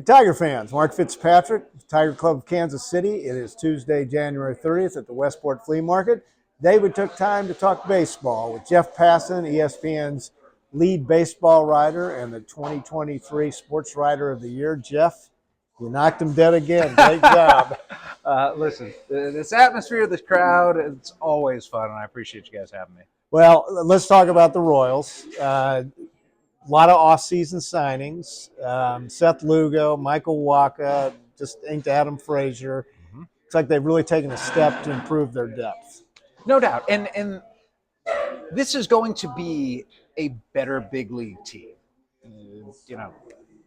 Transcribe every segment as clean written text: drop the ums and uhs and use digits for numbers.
Tiger fans, Mark Fitzpatrick, Tiger Club of Kansas City. It is Tuesday, January 30th at the Westport Flea Market. Today we took time to talk baseball with Jeff Passan, ESPN's lead baseball writer and the 2023 Sportswriter of the Year. Jeff, you knocked him dead again. Great job. Listen, this atmosphere, this crowd, it's always fun, and I appreciate you guys having me. Well, let's talk about the Royals. A lot of off-season signings. Seth Lugo, Michael Wacha, just inked Adam Frazier. Mm-hmm. It's like they've really taken a step to improve their depth. No doubt. And this is going to be a better big league team. You know,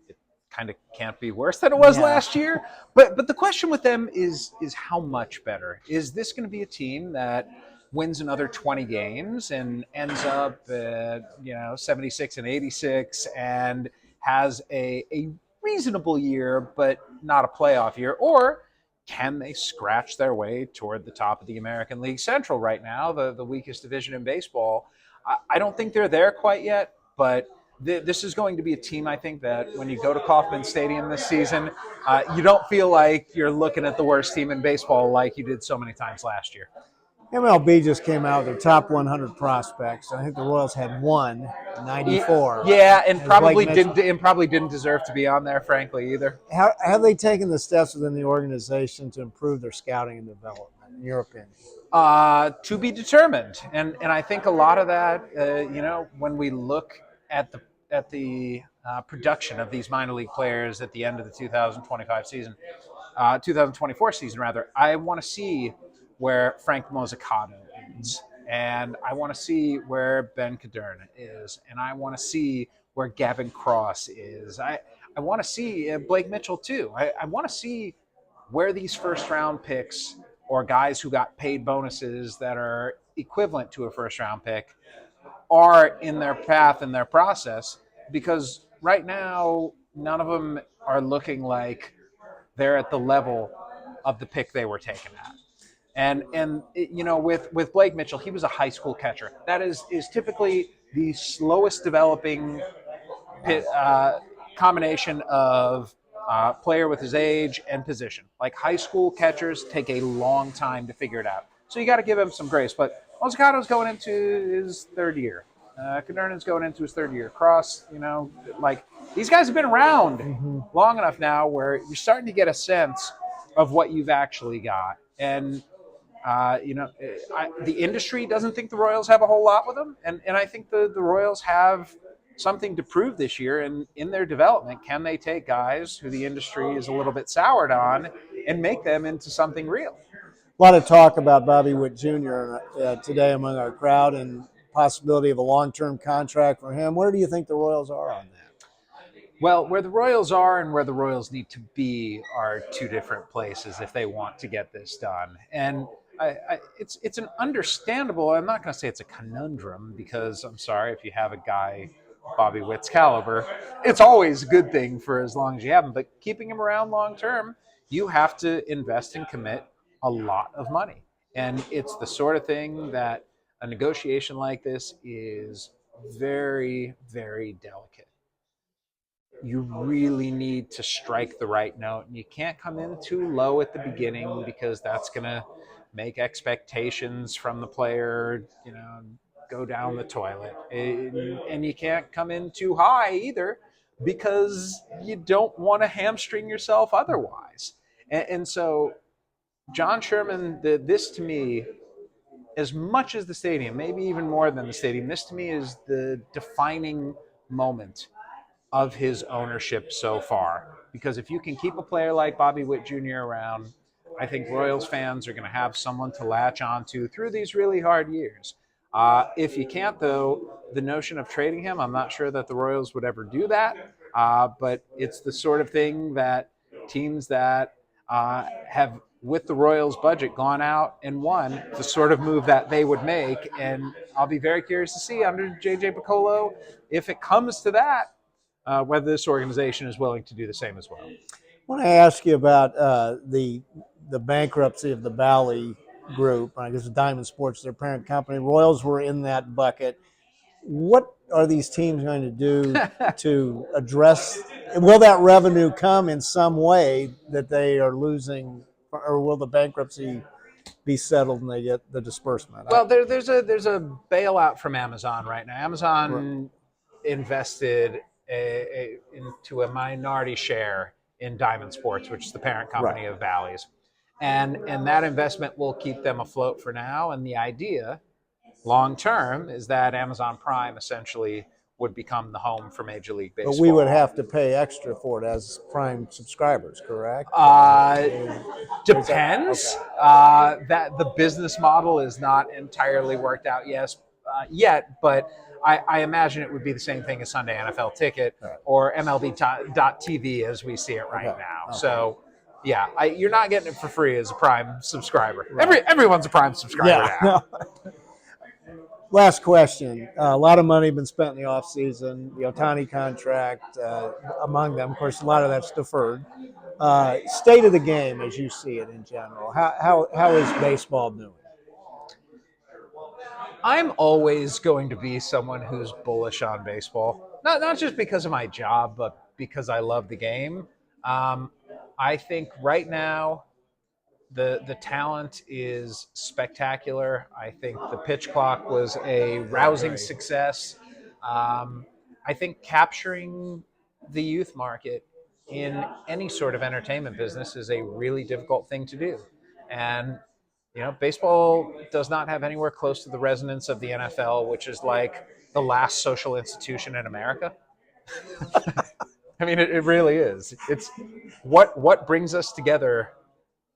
it kind of can't be worse than it was last year. But the question with them is how much better? Is this going to be a team that wins another 20 games and ends up at 76 and 86 and has a reasonable year but not a playoff year? Or can they scratch their way toward the top of the American League Central right now, the weakest division in baseball? I don't think they're there quite yet, but this is going to be a team, I think, that when you go to Kauffman Stadium this season, you don't feel like you're looking at the worst team in baseball like you did so many times last year. MLB just came out with their top 100 prospects. I think the Royals had one, 94. Yeah, and probably didn't deserve to be on there, frankly, either. How have they taken the steps within the organization to improve their scouting and development, in your opinion? To be determined, and I think a lot of that, when we look at the production of these minor league players at the end of the 2024 season rather, I want to see where Frank Mozzicato is, and I want to see where Ben Cadern is, and I want to see where Gavin Cross is. I want to see Blake Mitchell too. I want to see where these first round picks or guys who got paid bonuses that are equivalent to a first round pick are in their path and their process, because right now none of them are looking like they're at the level of the pick they were taken at. And with Blake Mitchell, he was a high school catcher. That is typically the slowest developing combination of player with his age and position. Like, high school catchers take a long time to figure it out. So you got to give him some grace. But Mozzicato's going into his third year. Cadernan's going into his third year. Cross, these guys have been around long enough now where you're starting to get a sense of what you've actually got. And the industry doesn't think the Royals have a whole lot with them, and I think the Royals have something to prove this year in their development. Can they take guys who the industry is a little bit soured on and make them into something real? A lot of talk about Bobby Witt Jr. Today among our crowd, and possibility of a long-term contract for him. Where do you think the Royals are on that? Well, where the Royals are and where the Royals need to be are two different places if they want to get this done. And it's an understandable, I'm not going to say it's a conundrum, because I'm sorry, if you have a guy Bobby Witt's caliber, it's always a good thing for as long as you have him. But keeping him around long term, you have to invest and commit a lot of money. And it's the sort of thing that a negotiation like this is very, very delicate. You really need to strike the right note, and you can't come in too low at the beginning, because that's going to make expectations from the player, go down the toilet. And you can't come in too high either, because you don't want to hamstring yourself otherwise. And so John Sherman, this to me, as much as the stadium, maybe even more than the stadium, this to me is the defining moment of his ownership so far. Because if you can keep a player like Bobby Witt Jr. around, I think Royals fans are going to have someone to latch onto through these really hard years. If you can't, though, the notion of trading him, I'm not sure that the Royals would ever do that. But it's the sort of thing that teams that have, with the Royals' budget, gone out and won, the sort of move that they would make. And I'll be very curious to see under J.J. Piccolo, if it comes to that, whether this organization is willing to do the same as well. I want to ask you about the bankruptcy of the Bally Group. I guess Diamond Sports, their parent company. Royals were in that bucket. What are these teams going to do to address will that revenue come in some way that they are losing, or will the bankruptcy be settled and they get the disbursement? Well, there's a bailout from Amazon right now. Amazon invested into a minority share in Diamond Sports, which is the parent company of Bally's, and that investment will keep them afloat for now. And the idea, long term, is that Amazon Prime essentially would become the home for Major League Baseball. But we would have to pay extra for it as Prime subscribers, correct? Depends. That the business model is not entirely worked out yet, but I imagine it would be the same thing as Sunday NFL Ticket or MLB.TV as we see it right now. So, yeah, you're not getting it for free as a Prime subscriber. Everyone's a Prime subscriber now. No. Last question. A lot of money been spent in the offseason. The Ohtani contract, among them. Of course, a lot of that's deferred. State of the game as you see it in general. How is baseball doing? I'm always going to be someone who's bullish on baseball. Not just because of my job, but because I love the game. I think right now the talent is spectacular. I think the pitch clock was a rousing success. I think capturing the youth market in any sort of entertainment business is a really difficult thing to do. And baseball does not have anywhere close to the resonance of the NFL, which is like the last social institution in America. I mean, it really is. It's what brings us together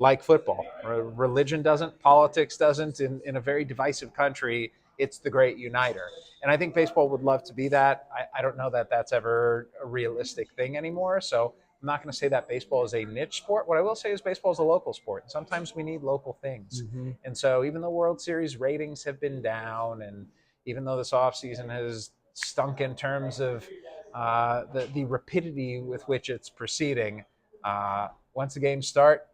like football. Religion doesn't, politics doesn't. In a very divisive country, it's the great uniter. And I think baseball would love to be that. I don't know that that's ever a realistic thing anymore. So I'm not going to say that baseball is a niche sport. What I will say is baseball is a local sport. And sometimes we need local things. Mm-hmm. And so even though World Series ratings have been down, and even though this offseason has stunk in terms of the rapidity with which it's proceeding, once the games start,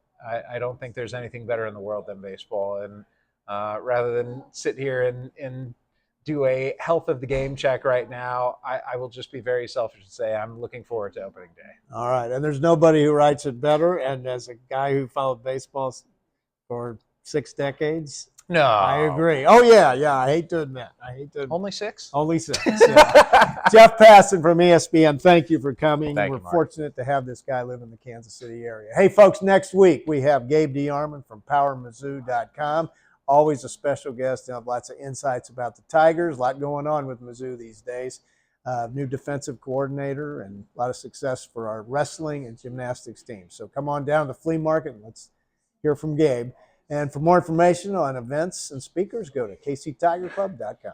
I don't think there's anything better in the world than baseball. And rather than sit here and do a health of the game check right now, I will just be very selfish and say I'm looking forward to opening day. All right. And there's nobody who writes it better. And as a guy who followed baseball for 6 decades, no, I agree. Oh, yeah. I hate to admit. Only 6? Only 6. Yeah. Jeff Passan from ESPN, thank you for coming. We're fortunate to have this guy live in the Kansas City area. Hey, folks, next week we have Gabe DeArmond from PowerMizzou.com. Always a special guest. Have lots of insights about the Tigers. A lot going on with Mizzou these days. New defensive coordinator and a lot of success for our wrestling and gymnastics teams. So come on down to the flea market and let's hear from Gabe. And for more information on events and speakers, go to kctigerclub.com.